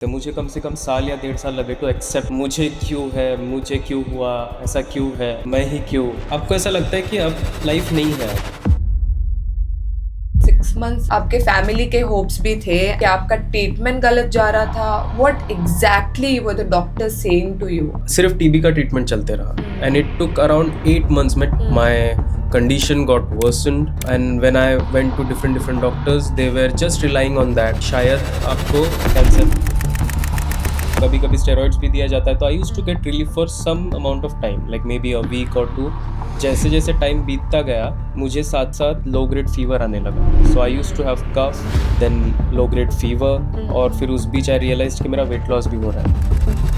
तो मुझे कम से कम साल या 1.5 साल लगे टू एक्सेप्ट मुझे क्यों है, मुझे क्यों हुआ, ऐसा क्यों है, मैं ही क्यों। आपको ऐसा लगता है कि अब लाइफ नहीं है। 6 months आपके फैमिली के होप्स भी थे कि आपका ट्रीटमेंट गलत जा रहा था. What exactly were the doctor saying to you? सिर्फ टीबी का ट्रीटमेंट चलते रहा and it took around 8 months में माई condition got worsened and when I went to different doctors they were just relying on that शायद आपको cancer. कभी कभी steroids भी दिया जाता है तो I used to get relief for some amount of time like may be a week और 2। जैसे जैसे टाइम बीतता गया मुझे साथ साथ लो ग्रेड फीवर आने लगा। So I used to have cough then low grade fever और फिर उस बीच आई रियलाइज्ड कि मेरा वेट लॉस भी हो रहा है।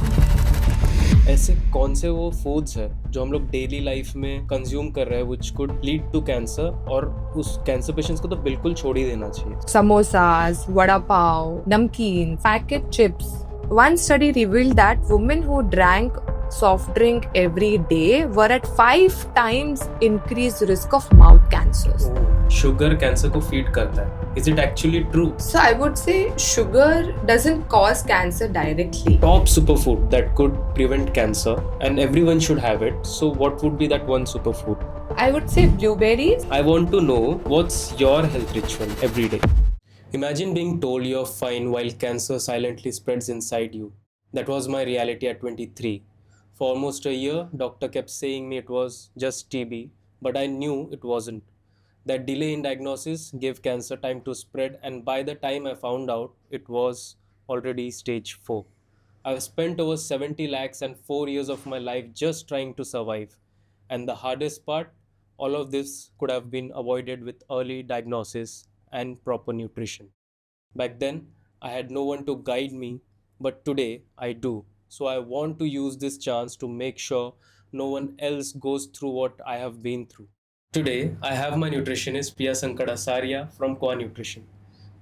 ऐसे कौन से वो फूड्स है जो हम लोग डेली लाइफ में कंज्यूम कर रहे हैं which could lead to cancer, और उस कैंसर पेशेंट्स को तो बिल्कुल छोड़ ही देना चाहिए। Samosas, vada pav, namkeen, packet chips. One study revealed that women who drank soft drink every day were at 5 times increased risk of mouth cancers. Sugar cancer को फीड करता है। Is it actually true? So I would say sugar doesn't cause cancer directly. Top superfood that could prevent cancer and everyone should have it. So what would be that one superfood? I would say blueberries. I want to know what's your health ritual every day. Imagine being told you're fine while cancer silently spreads inside you. That was my reality at 23. For almost a year, doctor kept saying me it was just TB, but I knew it wasn't. That delay in diagnosis gave cancer time to spread, and by the time I found out, it was already stage 4. I've spent over 70 lakhs and 4 years of my life just trying to survive. And the hardest part, all of this could have been avoided with early diagnosis and proper nutrition. Back then, I had no one to guide me, but today I do. So I want to use this chance to make sure no one else goes through what I have been through. Today, I have my nutritionist Priya Sankadasaria from Qua Nutrition.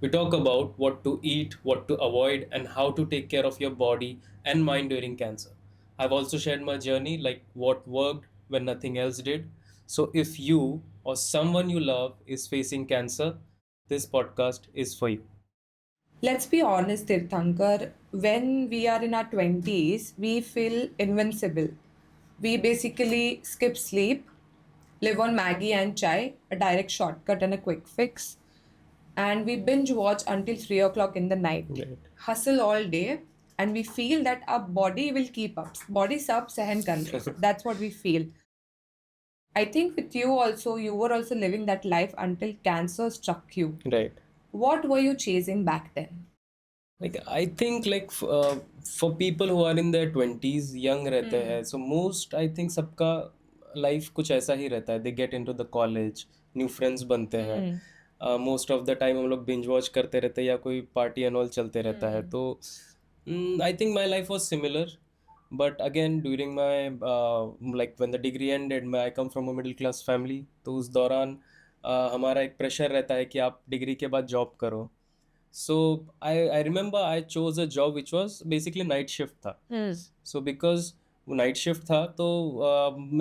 We talk about what to eat, what to avoid, and how to take care of your body and mind during cancer. I've also shared my journey, like what worked when nothing else did. So, if you or someone you love is facing cancer, this podcast is for you. Let's be honest, Tirthankar, when we are in our 20s, we feel invincible. We basically skip sleep, live on Maggie and chai, a direct shortcut and a quick fix, and we binge watch until 3 o'clock in the night, Right. hustle all day, and we feel that our body will keep up. Body sab sahan kar le. That's what we feel. I think with you also, you were also living that life until cancer struck you. Right. What were you chasing back then? Like I think like for people who are in their 20s, young रहते हैं, so most I think सबका life कुछ ऐसा ही रहता है। They get into the college, new friends बनते हैं। Most of the time हम लोग बिंज वॉच करते रहते हैं या कोई पार्टी एंड ऑल चलते रहता है। तो I think my life was similar, but again during my like when the degree ended, मैं I come from a middle class family, तो उस दौरान हमारा एक प्रेशर रहता है कि आप डिग्री के बाद जॉब करो। So I remember I chose a job which was basically night shift था। So because वो night shift था तो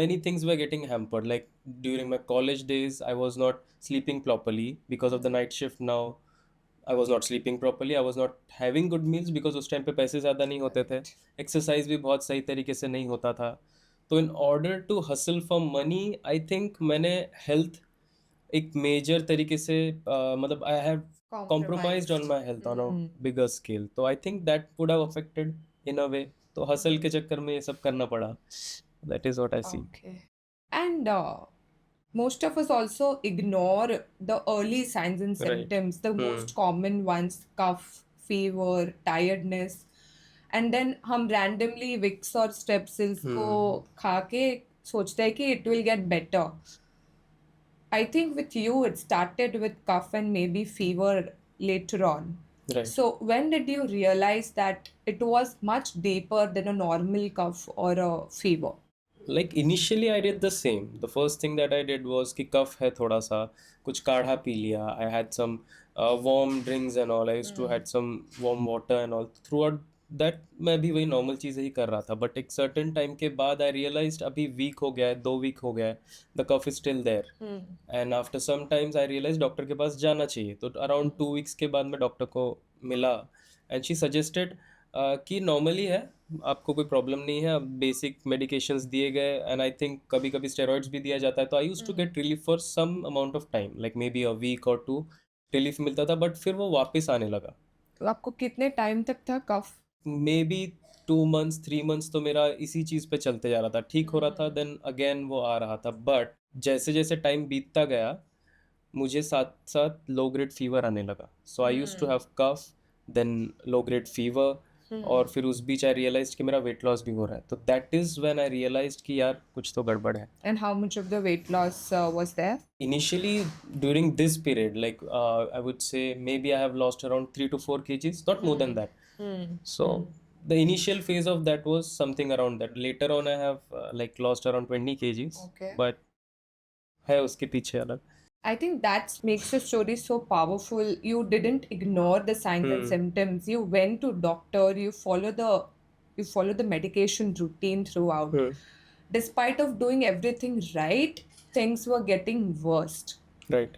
many things were getting hampered. Like during my college days, I was not sleeping properly because of the night shift. Now I was not sleeping properly. I was not having good meals because उस time पे पैसे ज़्यादा नहीं होते थे। Exercise भी बहुत सही तरीके से नहीं होता था। तो in order to hustle for money, I think मैंने हेल्थ एक मेजर तरीके से मतलब I have compromised on my health on a bigger scale. So I think that would have affected in a way. तो हसल के चक्कर में ये सब करना पड़ा। That is what I see. Okay. And most of us also ignore the early signs and Right. symptoms, the most common ones, cough, fever, tiredness. And then हम randomly Vicks और Strepsils को खा के सोचते हैं कि it will get better. I think with you it started with cough and maybe fever later on. Right. So when did you realize that it was much deeper than a normal cough or a fever? Like initially I did the same. The first thing that I did was कि कफ है थोड़ा सा, कुछ काढ़ा P लिया. I had some warm drinks and all. I used to had some warm water and all. Throughout that मैं भी वही नॉर्मल चीज़ें ही कर रहा था. बट एक सर्टेन टाइम के बाद I realized अभी वीक हो गया है, 2 वीक हो गया है. The cough is still there. And after some times I realized doctor के पास जाना चाहिए. तो अराउंड 2 वीक्स के बाद मैं डॉक्टर को मिला and she suggested कि नॉर्मली है, आपको कोई प्रॉब्लम नहीं है, अब बेसिक मेडिकेशंस दिए गए एंड आई थिंक कभी कभी स्टेरॉइड्स भी दिया जाता है, तो I use to get relief for some amount of time, like may be a week और टू रिलीफ मिलता था, बट फिर वो वापस आने लगा। तो आपको कितने टाइम तक था कफ? मे बी 2 मंथ्स 3 मंथ्स तो मेरा इसी चीज़ पे चलते जा रहा था, ठीक हो रहा था, देन अगेन वो आ रहा था, बट जैसे जैसे टाइम बीतता गया मुझे साथ साथ लो ग्रेड फीवर आने लगा। So I use to have cough, then low grade fever, और फिर उस बीच आई रियलाइज कि मेरा वेट लॉस भी हो रहा है, तो that is when I realize कि यार कुछ तो गड़बड़ है। And how much of the weight loss was there? Initially, during this period, like I would say maybe I have lost around 3 to 4 kgs, not more than that. So the initial phase of that was something around that. Later on, I have like lost around 20 kgs. Okay. But है उसके पीछे अलग। I think that makes your story so powerful. You didn't ignore the signs and symptoms. You went to doctor. You follow the medication routine throughout. Despite of doing everything right, things were getting worse. Right.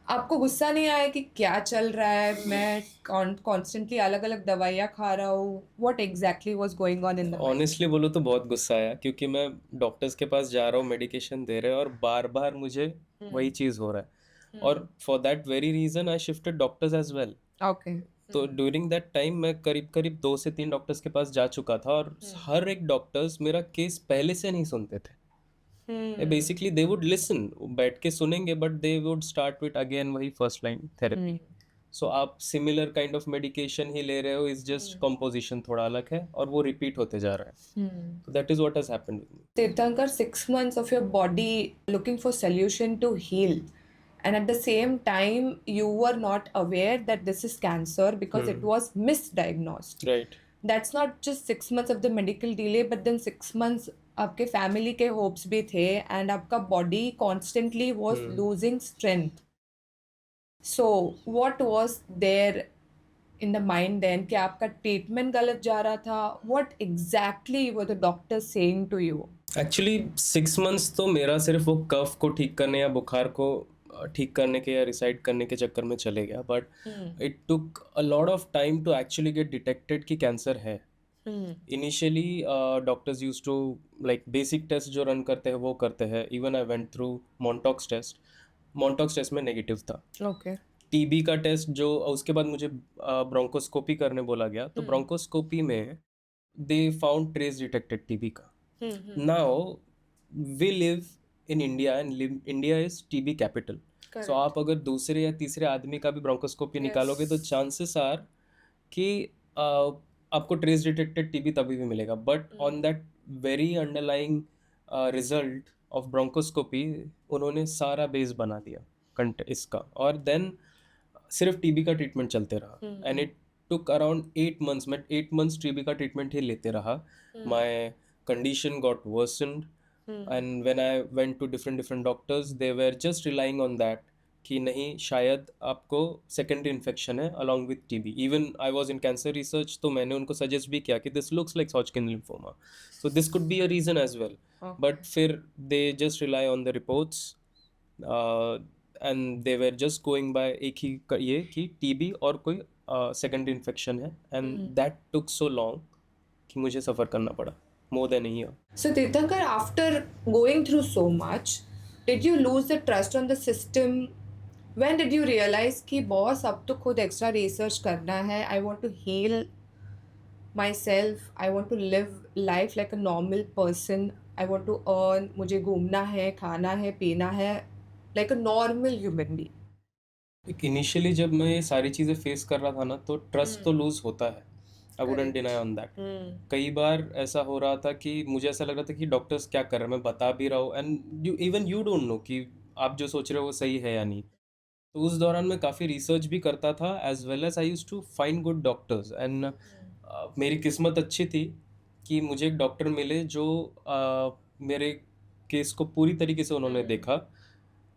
आपको गुस्सा नहीं आया कि क्या चल रहा है, मैं कॉन्स्टेंटली अलग अलग दवाइयाँ खा रहा हूँ? What exactly was going on in the honestly बोलो तो बहुत गुस्सा आया, क्योंकि मैं डॉक्टर्स के पास जा रहा हूँ, मेडिकेशन दे रहे हैं और बार बार मुझे वही चीज़ हो रहा है, और for that very reason I shifted doctors as well. Okay. तो ड्यूरिंग दैट टाइम मैं करीब करीब 2 से 3 डॉक्टर्स के पास जा चुका था, और हर एक डॉक्टर्स मेरा केस पहले से नहीं सुनते थे। बेसिकली दे वुड लिसन, बैठ के सुनेंगे, but they would start with again वही फर्स्ट लाइन थेरेपी। सो आप सिमिलर काइंड ऑफ मेडिकेशन ही ले रहे हो, इज जस्ट कंपोजिशन थोड़ा अलग है और वो रिपीट होते जा रहा है। तो that is what has happened with me. Tirthankar, 6 months of your body looking for solution to heal, and at the same time you were not aware that this is cancer because it was misdiagnosed. Right. That's not just 6 months of the medical delay, but then 6 months आपके family के hopes भी थे, and आपका body constantly was losing strength. So what was there in the mind then कि आपका treatment गलत जा रहा था? What exactly were the doctor saying to you? Actually 6 months तो मेरा सिर्फ वो कफ को ठीक करने या बुखार को ठीक करने के या रिसाइड करने के चक्कर में चले गया, but it took a lot of time to actually get detected कि कैंसर है। Initially doctors use to like basic test जो रन करते हैं वो करते हैं, even I went through Mantoux test. Mantoux test में नेगेटिव था। ओके. टीबी का टेस्ट जो उसके बाद मुझे ब्रोंकोस्कोपी करने बोला गया, तो ब्रोंकोस्कोपी में they found trace detected TB का। Now we live in India and India is TB capital. So आप अगर दूसरे या तीसरे आदमी का भी ब्रोंकोस्कोपी निकालोगे तो चांसेस आर कि आपको ट्रेस डिटेक्टेड टीबी तभी भी मिलेगा, but on that very underlying result of bronchoscopy उन्होंने सारा बेस बना दिया इसका, और देन सिर्फ टीबी का ट्रीटमेंट चलते रहा, and it took around 8 months. मैं 8 मंथ्स टीबी का ट्रीटमेंट ही लेते रहा। My condition got worsened, and when I went to different doctors they were just relying on that कि नहीं, शायद आपको सेकेंडरी इन्फेक्शन है along with TB. Even I was in cancer research, तो मैंने उनको सजेस्ट भी किया कि this looks like Hodgkin lymphoma, so this could be a reason as well, but फिर they just rely on the reports and they were just going by एक ही ये कि टीबी और कोई सेकेंडरी इन्फेक्शन है, and that took so long कि मुझे सफ़र करना पड़ा more than a year. So Tirthankar, after going through so much, did you lose the trust on the system? When did you realize कि boss अब तो खुद extra research करना है, I want to heal myself, I want to live life like a normal person, I want to earn, मुझे घूमना है, खाना है, पीना है, like a normal human being? Initially जब मैं ये सारी चीज़ें फेस कर रहा था ना, तो ट्रस्ट तो लूज होता है, I wouldn't deny on that. कई बार ऐसा हो रहा था कि मुझे ऐसा लग रहा था कि डॉक्टर्स क्या कर रहे हैं, मैं बता भी रहा हूँ, एंड यू डोंट नो कि आप जो सोच रहे हो वो सही है या नहीं। तो उस दौरान मैं काफ़ी रिसर्च भी करता था, as well as I use to find good doctors, and मेरी किस्मत अच्छी थी कि मुझे एक डॉक्टर मिले जो मेरे केस को पूरी तरीके से उन्होंने देखा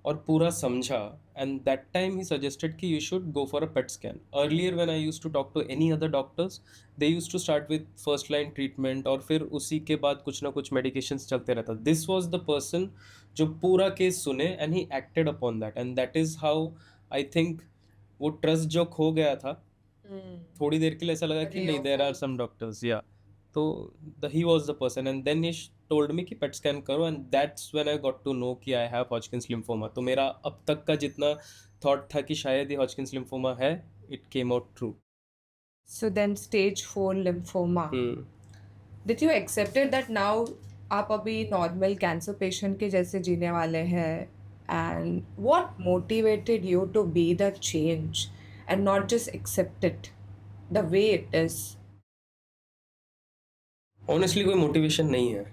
और पूरा समझा, एंड दैट टाइम ही सजेस्टेड कि you should go for a PET scan. Earlier when I used to talk to any other doctors, they used to start with first line treatment, और फिर उसी के बाद कुछ ना कुछ मेडिकेशंस चलते रहता। दिस वाज द पर्सन जो पूरा केस सुने, and he acted upon that, and that is how I think वो ट्रस्ट जो खो गया था थोड़ी देर के लिए ऐसा लगा कि रे नहीं, of there are hope. Some doctors, या तो he was the person, and then he told me कि पेट स्कैन करो, and that's when I got to know कि आई हैव हॉजकिंस लिम्फोमा। तो मेरा अब तक का जितना थॉट था कि शायद ये हॉजकिंस लिम्फोमा है, it came out true. So then stage 4 lymphoma. Hmm. Did you accepted that now आप अभी नॉर्मल कैंसर पेशेंट के जैसे जीने वाले हैं? And what motivated you to be the change and not just accept it the way it is? Honestly कोई motivation नहीं है।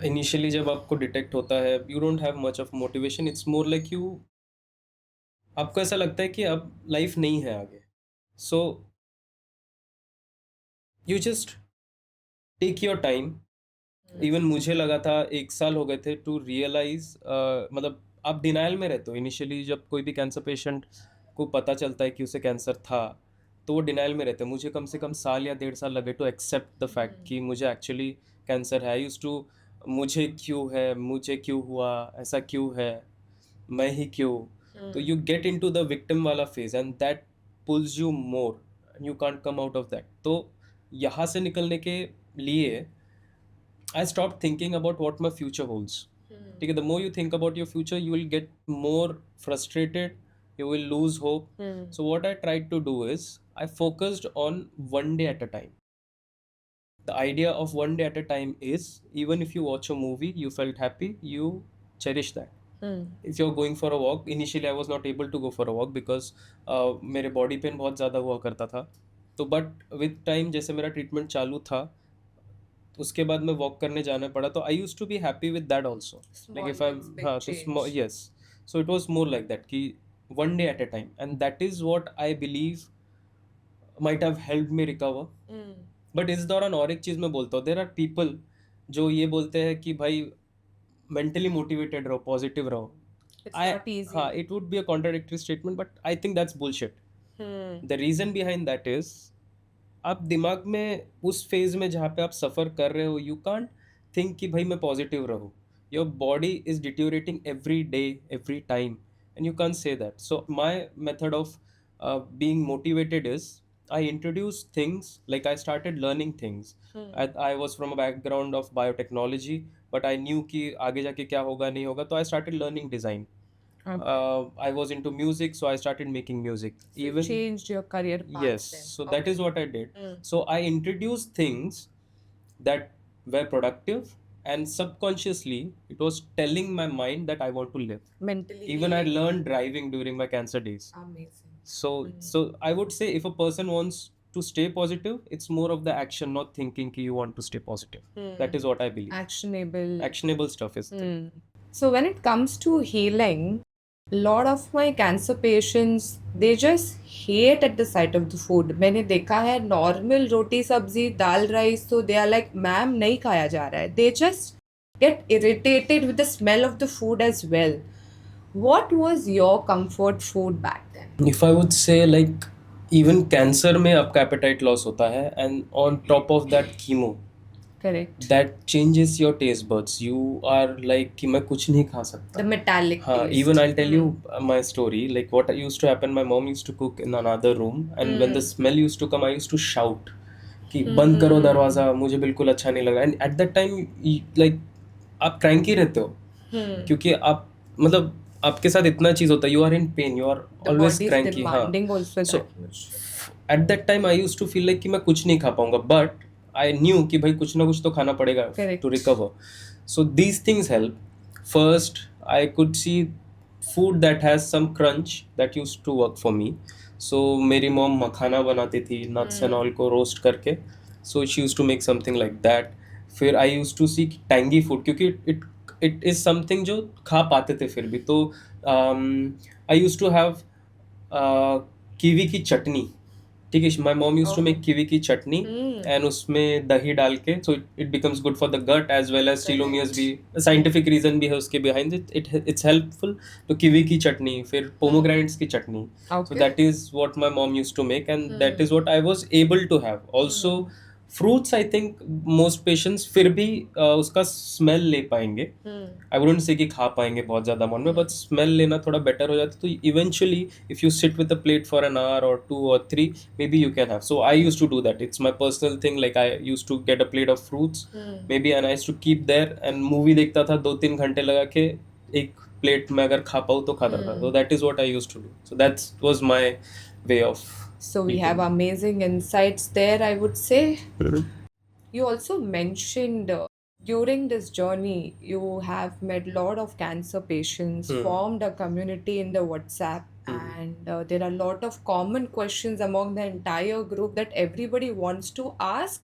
इनिशियली जब आपको डिटेक्ट होता है, you don't have much of motivation, it's more like you, आपको ऐसा लगता है कि अब लाइफ नहीं है आगे, so you just take your time. Even मुझे लगा था 1 साल हो गए थे टू रियलाइज, मतलब आप डिनाइल में रहते हो इनिशियली। जब कोई भी कैंसर पेशेंट को पता चलता है कि उसे कैंसर था, तो वो डिनाइल में रहते हैं। मुझे कम से कम साल या 1.5 साल लगे टू एक्सेप्ट द फैक्ट कि मुझे एक्चुअली कैंसर है। आई यूज टू, मुझे क्यों है, मुझे क्यों हुआ, ऐसा क्यों है, मैं ही क्यों। तो you get into the victim वाला phase, and that pulls you more, you can't come out of that. तो यहाँ से निकलने के लिए I stopped thinking about what my future holds. ठीक है, the more you think about your future, you will get more frustrated, you will lose hope. So what I tried to do is I focused on one day at a time. The idea of one day at a time is, even if you watch a movie, you felt happy, you cherish that. If you're going for a walk, initially I was not able to go for a walk because मेरे body pain बहुत ज़्यादा हुआ करता था। तो but with time जैसे मेरा treatment चालू था, उसके बाद मैं वॉक करने जाना पड़ा, तो I use to be happy with that also. Like Small if I, wins, big हाँ, तो change. Yes, so it was more like that कि one day at a time, and that is what I believe might have help me recover. But इस दौरान और एक चीज़ मैं बोलता हूँ, देर आर पीपल जो ये बोलते हैं कि भाई मेंटली मोटिवेटेड रहो, पॉजिटिव रहो। It's I, not easy. हाँ, it would be a contradictory statement, but I think that's bullshit. The reason behind that is, आप दिमाग में उस फेज में जहाँ पे आप सफ़र कर रहे हो, यू कांट थिंक कि भाई मैं पॉजिटिव रहूँ। Your body is deteriorating every day, every time, and you can't say that. So my method of being motivated is, I introduce things, like I started learning things. I was from a background of biotechnology, but I knew कि आगे जाके क्या होगा नहीं होगा, तो I started learning design. Okay. I was into music, so I started making music. So you changed your career path Yes, then. so that is what I did. So I introduced things that were productive, and subconsciously it was telling my mind that I want to live. Mentally Even I healing. learned driving during my cancer days. Amazing. So I would say, if a person wants to stay positive, it's more of the action, not thinking कि you want to stay positive. That is what I believe. Actionable. Actionable stuff is the So when it comes to healing, a lot of my cancer patients, they just hate at the sight of the food. मैंने देखा है normal रोटी सब्जी दाल rice तो they are like, ma'am नहीं खाया जा रहा है. They just get irritated with the smell of the food as well. What was your comfort food back then? If I would say, like, even cancer में आपका appetite loss होता है, and on top of that chemo, Correct. that changes your taste buds. You are like कि मैं कुछ नहीं खा सकता। The metallic हाँ, taste. even I'll tell you my story. Like what used to happen, my mom used to cook in another room, and when the smell used to come, I used to shout कि बंद करो दरवाज़ा, मुझे बिल्कुल अच्छा नहीं लग रहा। And at that time, like, आप cranky रहते हो, क्योंकि आप, मतलब आपके साथ इतना चीज़ होता है, you are in pain, you are The always body is cranky। हाँ, demanding also so that much. at that time I used to feel like कि मैं कुछ नहीं खा पाऊंगा, but I knew कि भाई कुछ ना कुछ तो खाना पड़ेगा Correct. to recover. So these things help. First, I could see food that has some crunch, that used to work for me. So मेरी mom मखाना बनाती थी, nuts and all को roast करके. So she used to make something like that. फिर I used to see tangy food, क्योंकि it is something जो खा पाते थे फिर भी। तो I used to have kiwi की चटनी। ठीक है, my mom used to make kiwi की चटनी, एंड उसमें दही डाल के, so it becomes good for the gut as well as telomeres भी। साइंटिफिक रीजन भी है उसके बिहाइंड इट, इट्स हेल्पफुल। तो कीवी की चटनी, फिर पोमोग्रेनेट्स की chutney, so that is what my mom used to make, and that is what I was able to have. Also fruits I think most patients फिर भी उसका स्मेल ले पाएंगे. I wouldn't say कि खा पाएंगे बहुत ज़्यादा अमाउंट में, बट स्मेल लेना थोड़ा बेटर हो जाता. तो eventually if you sit with a plate for an hour और 2 or 3, maybe you can have. So I use to do that. It's my personal thing. Like I use to get a plate of fruits maybe, and I to keep there, and movie देखता था 2-3 घंटे लगा के. एक plate में अगर खा पाऊँ तो खाता था. So that is what I used to do. So that was my way of So we have eating. amazing insights there, I would say. You also mentioned during this journey, you have met a lot of cancer patients, formed a community in the WhatsApp, and there are a lot of common questions among the entire group that everybody wants to ask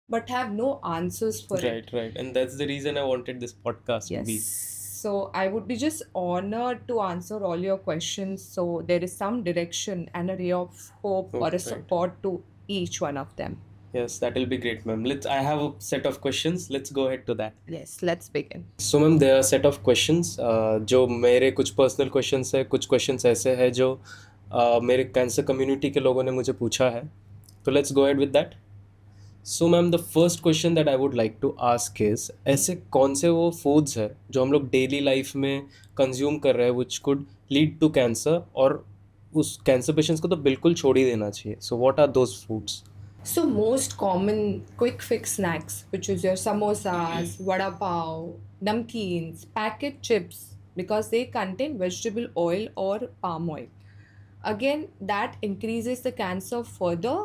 but have no answers for it. Right. And that's the reason I wanted this podcast to be. Yes. So I would be just honored to answer all your questions. So there is some direction and a ray of hope or a Right. support to each one of them. Yes, that will be great, ma'am. I have a set of questions. Let's go ahead to that. Yes, let's begin. So, ma'am, there are a set of questions. जो मेरे कुछ personal questions है, कुछ questions ऐसे हैं जो मेरे cancer community के लोगों ने मुझे पूछा है. तो let's go ahead with that. So ma'am, the first question that I would like to ask is, ऐसे कौन से वो फूड्स है जो हम लोग डेली लाइफ में कंज्यूम कर रहे हैं which could lead to cancer, और उस कैंसर पेशेंट्स को तो बिल्कुल छोड़ ही देना चाहिए. So what are those foods? So most common quick fix snacks, which is your samosas, vada pav, namkeens, packet chips, because they contain vegetable oil or palm oil. Again, that increases the cancer further,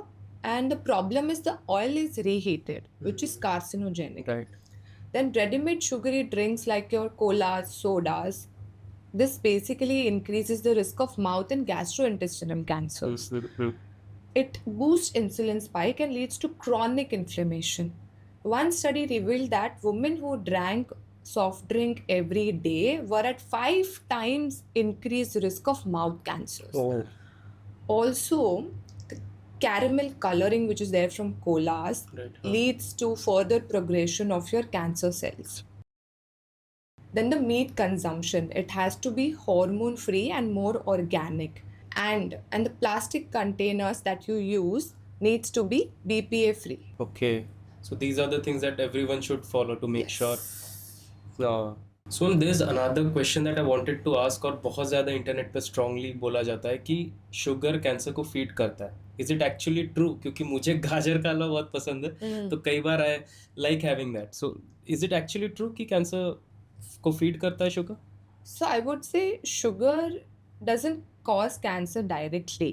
and the problem is the oil is reheated, which is carcinogenic. Right. Then ready-made sugary drinks like your colas, sodas, this basically increases the risk of mouth and gastrointestinal cancers. It boosts insulin spike and leads to chronic inflammation. One study revealed that women who drank soft drink every day were at 5 times increased risk of mouth cancers. Oh. Also, the caramel coloring which is there from colas Right. leads to further progression of your cancer cells. Then the meat consumption, it has to be hormone free and more organic. And the plastic containers that you use needs to be BPA free. Okay. So these are the things that everyone should follow to make Yes. sure. So there's another question that I wanted to ask, और बहुत ज़्यादा internet पे strongly बोला जाता है कि sugar cancer को feed करता है. Is it actually true? क्योंकि मुझे गाजर का हलवा बहुत पसंद है, तो कई बार I like having that. So is it actually true कि कैंसर को फीड करता है sugar? So I would say sugar doesn't cause cancer directly.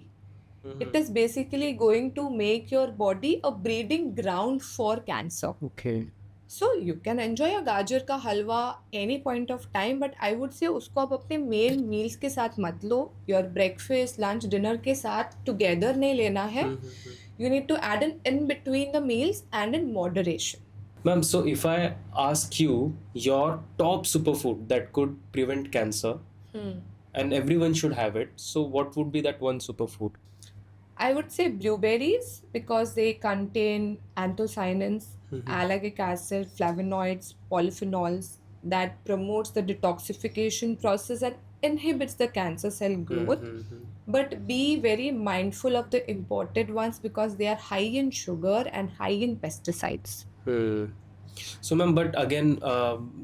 It is basically going to make your body a breeding ground for cancer. Okay. So you can enjoy a गाजर का हलवा any point of time, but I would say उसको आप अपने main meals के साथ मत लो. Your breakfast, lunch, dinner के साथ together नहीं लेना है. You need to add in between the meals and in moderation. Ma'am, so if I ask you your top superfood that could prevent cancer, and everyone should have it, so what would be that one superfood? I would say blueberries because they contain anthocyanins, allergic acid, flavonoids, polyphenols that promotes the detoxification process and inhibits the cancer cell growth. But be very mindful of the imported ones because they are high in sugar and high in pesticides. So ma'am, but again,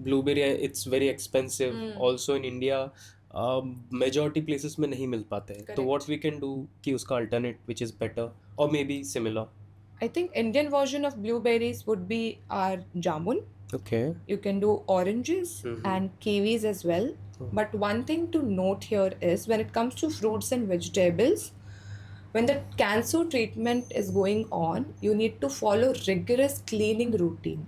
blueberry, it's very expensive. Also in India, majority places में नहीं मिल पाते हैं. तो Correct. what we can do कि उसका alternate which is better or maybe similar? I think Indian version of blueberries would be our jamun. Okay. You can do oranges and kiwis as well. But one thing to note here is when it comes to fruits and vegetables, when the cancer treatment is going on, you need to follow rigorous cleaning routine.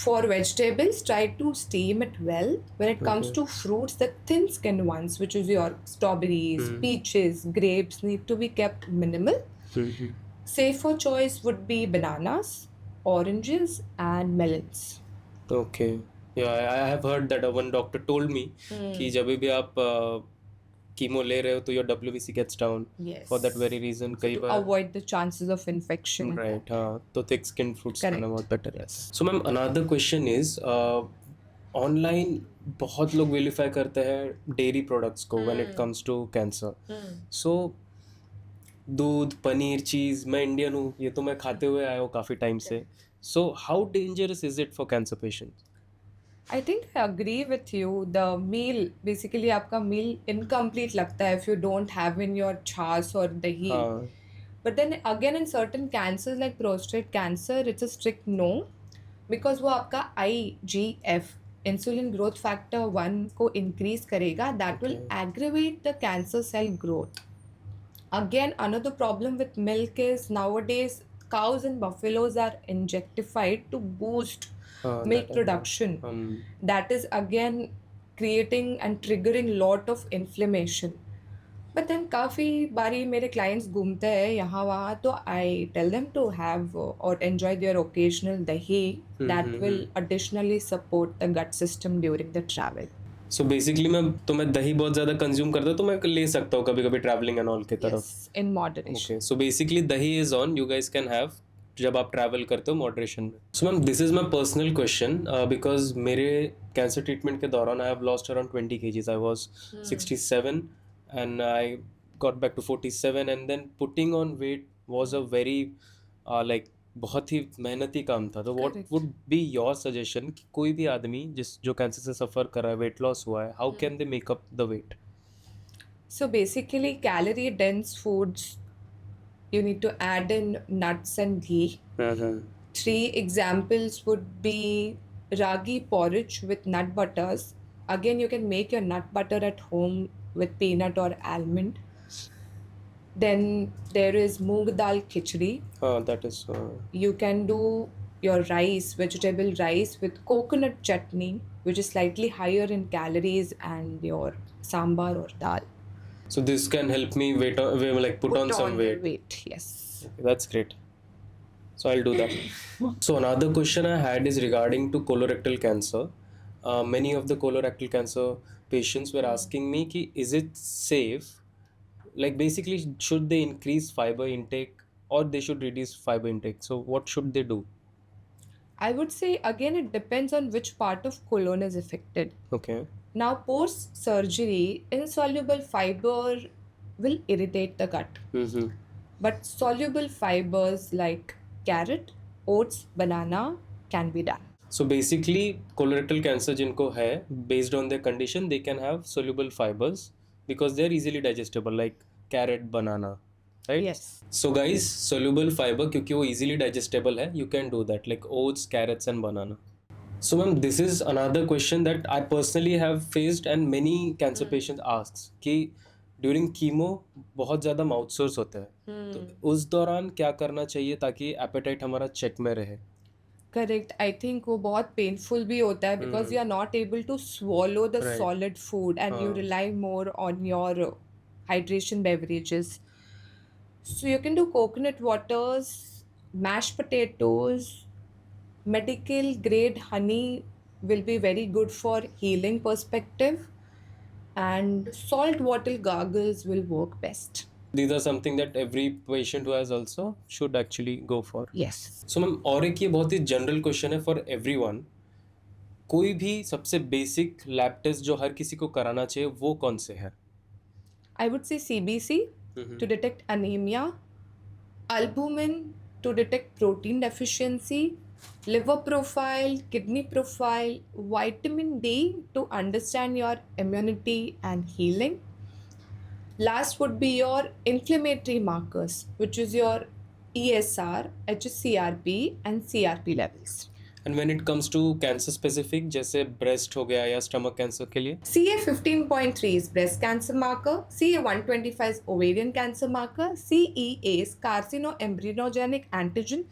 For vegetables, try to steam it well. When it comes to fruits, the thin skinned ones, which is your strawberries, peaches, grapes, need to be kept minimal. Safer choice would be bananas, oranges, and melons. Okay. Yeah, I have heard that one doctor told me कि जब भी आप chemo ले रहे हो तो your WBC gets down. Yes. For that very reason कई To bar avoid the chances of infection. right, हाँ, तो thick skinned fruits खाना Correct. बहुत better है. So ma'am, another question is, online बहुत लोग vilify करते हैं dairy products को when it comes to cancer. So दूध, पनीर, चीज़, मैं इंडियन हूँ, ये तो मैं खाते हुए आया हूँ काफ़ी टाइम से. So how dangerous is it for cancer patients? I think I agree with you. The meal, basically आपका meal incomplete लगता है if you don't have in your छाछ or dahi. हाँ. But then again in certain cancers like prostate cancer, it's a strict no because वो आपका IGF insulin growth factor 1 को increase करेगा, that will Okay. aggravate the cancer cell growth. Again, another problem with milk is nowadays cows and buffaloes are injectified to boost हाँ, milk that I heard. production. That is again creating and triggering lot of inflammation. But then काफ़ी बारी मेरे clients घूमते हैं यहाँ वहाँ, तो I tell them to have or enjoy their occasional dahi that will additionally support the gut system during the travel. So basically मैं दही बहुत ज़्यादा कंज्यूम करता हूँ, तो मैं ले सकता हूँ कभी कभी ट्रैवलिंग एंड ऑल की तरफ. Yes, in moderation. Okay, so basically dahi is on, you guys can have जब आप ट्रैवल करते हो मॉडरेशन में. So ma'am, this is my personal question because मेरे कैंसर ट्रीटमेंट के दौरान I have lost around 20 kgs. I was 67 and I got back to 47 and then putting on weight was a very like बहुत ही मेहनती काम था. तो what Correct. Would be your suggestion कि कोई भी आदमी जो कैंसर से सफ़र कर रहा है, वेट लॉस हुआ है, how can they make up the weight? So basically, calorie dense foods, you need to add in nuts and ghee. Three examples would be ragi porridge with nut butters. Again, you can make your nut butter at home with peanut or almond. Then there is moong dal khichdi. That is You can do your rice, vegetable rice with coconut chutney, which is slightly higher in calories, and your sambar or dal. so this can help me put on some the weight. Yes. Okay, that's great. So I'll do that. So another question I had is regarding to colorectal cancer. Many of the colorectal cancer patients were asking me ki, is it safe? Like basically, should they increase fiber intake or they should reduce fiber intake? So what should they do? I would say again it depends on which part of colon is affected. Okay. Now, post surgery, insoluble fiber will irritate the gut. But soluble fibers like carrot, oats, banana can be done. So basically, colorectal cancer जिनको है, based on their condition, they can have soluble fibers because they are easily digestible, like carrot, banana, right? Yes. So guys, soluble fiber क्योंकि वो easily digestible है, you can do that, like oats, carrots and banana. So ma'am, this is another question that I personally have faced and many cancer patients asks कि during chemo बहुत ज़्यादा mouth sores होते हैं, तो उस दौरान क्या करना चाहिए ताकि appetite हमारा check में रहे? Correct. I think वो बहुत painful भी होता है because you are not able to swallow the Right. solid food and you rely more on your hydration beverages. So you can do coconut waters, mashed potatoes, medical grade honey will be very good for healing perspective, and salt water gargles will work best. These are something that every patient who has also should actually go for. Yes. So ma'am, और एक ये बहुत ही general question है for everyone, कोई भी सबसे basic lab test जो हर किसी को कराना चाहिए वो कौन से है? I would say CBC to detect anemia, albumin to detect protein deficiency, liver profile, kidney profile, vitamin D to understand your immunity and healing. Last would be your inflammatory markers, which is your ESR, HSCRP and CRP levels. And when it comes to cancer specific जैसे breast हो गया या stomach cancer के लिए? CA 15.3 is breast cancer marker, CA 125 is ovarian cancer marker, CEA is carcinoembryogenic antigen,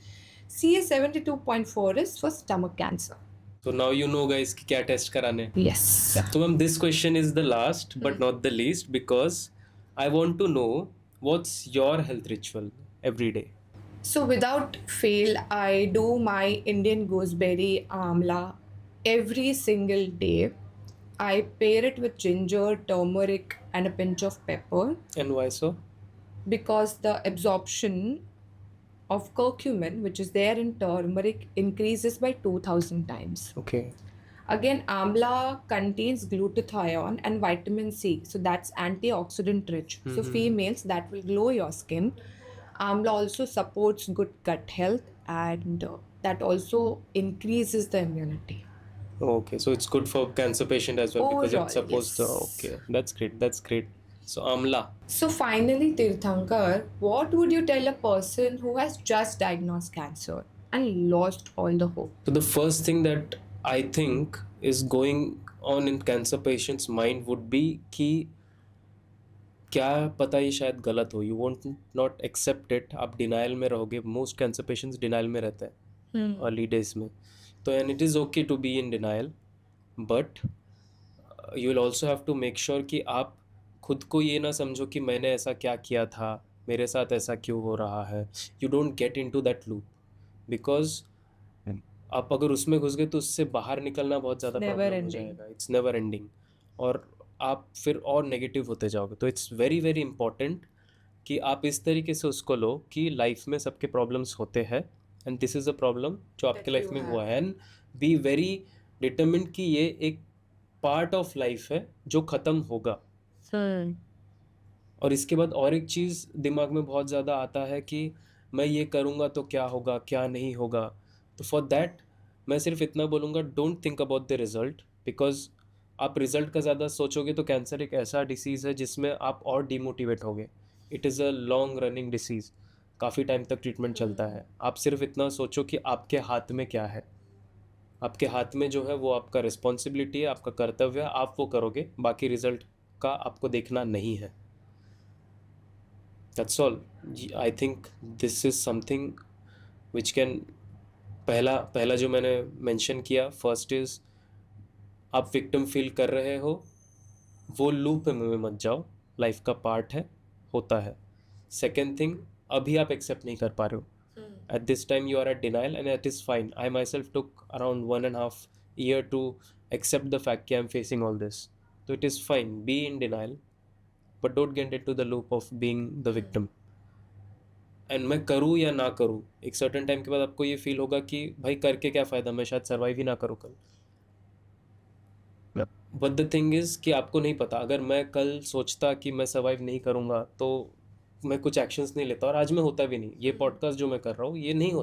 CA 72.4 is for stomach cancer. So now you know guys कि क्या test कराने हैं. Yes. So ma'am, this question is the last but not the least because I want to know what's your health ritual every day. So without fail, I do my Indian gooseberry amla every single day. I pair it with ginger, turmeric, and a pinch of pepper And why so? because the absorption of curcumin, which is there in turmeric, increases by 2000 times. Okay. Again, amla contains glutathione and vitamin C, so that's antioxidant rich. So females, that will glow your skin. Amla also supports good gut health, and that also increases the immunity. Okay, so it's good for cancer patient as well because it's Overall, supposed to. yes. Okay, that's great. That's great. So amla. So finally, Tirthankar, what would you tell a person who has just diagnosed cancer and lost all the hope? So the first thing that I think is going on in cancer patients' mind would be कि क्या पता ये शायद गलत हो. You won't not accept it. आप denial में रहोगे. Most cancer patients denial में रहते हैं early days में. तो and it is okay to be in denial, but you will also have to make sure कि आप खुद को ये ना समझो कि मैंने ऐसा क्या किया था, मेरे साथ ऐसा क्यों हो रहा है. You don't get into that loop because आप अगर उसमें घुस गए तो उससे बाहर निकलना बहुत ज़्यादा Never प्रॉब्लम हो ending. जाएगा. इट्स नेवर एंडिंग और आप फिर और नेगेटिव होते जाओगे. तो इट्स वेरी वेरी इंपॉर्टेंट कि आप इस तरीके से उसको लो कि लाइफ में सबके प्रॉब्लम्स होते हैं and this is a problem जो आपके लाइफ में हुआ है एंड बी वेरी डिटर्मिन्ड कि ये एक पार्ट ऑफ लाइफ है जो ख़त्म होगा. और इसके बाद और एक चीज़ दिमाग में बहुत ज़्यादा आता है कि मैं ये करूँगा तो क्या होगा, क्या नहीं होगा. तो फॉर दैट मैं सिर्फ इतना बोलूँगा, don't think about the result because आप रिजल्ट का ज़्यादा सोचोगे तो कैंसर एक ऐसा डिसीज़ है जिसमें आप और डिमोटिवेट होगे. It is a long running disease, काफ़ी टाइम तक ट्रीटमेंट चलता है. आप सिर्फ इतना सोचो कि आपके हाथ में क्या है. आपके हाथ में जो है वो आपका रिस्पॉन्सिबिलिटी है, आपका कर्तव्य है, आप वो करोगे. बाकी रिजल्ट का आपको देखना नहीं है. That's all. I think this is something which can पहला पहला जो मैंने मेंशन किया फर्स्ट इज आप विक्टिम फील कर रहे हो, वो लूप में मत जाओ. लाइफ का पार्ट है, होता है. सेकेंड थिंग, अभी आप एक्सेप्ट नहीं कर पा रहे हो. At this time you are at denial and that is fine. I myself took around 1.5 years to accept the fact that I'm facing all this. So it is fine. Be in denial, but don't get into the loop of being the victim. And मैं करूँ या ना करूँ, एक certain time के बाद आपको ये फील होगा कि भाई करके क्या फ़ायदा, मैं शायद सर्वाइव ही ना करूँ कल. बट द थिंग इज़ कि आपको नहीं पता. अगर मैं कल सोचता कि मैं सर्वाइव नहीं करूँगा तो मैं कुछ एक्शंस नहीं लेता और आज मैं होता भी नहीं. ये पॉडकास्ट जो मैं कर रहा हूँ ये नहीं होता.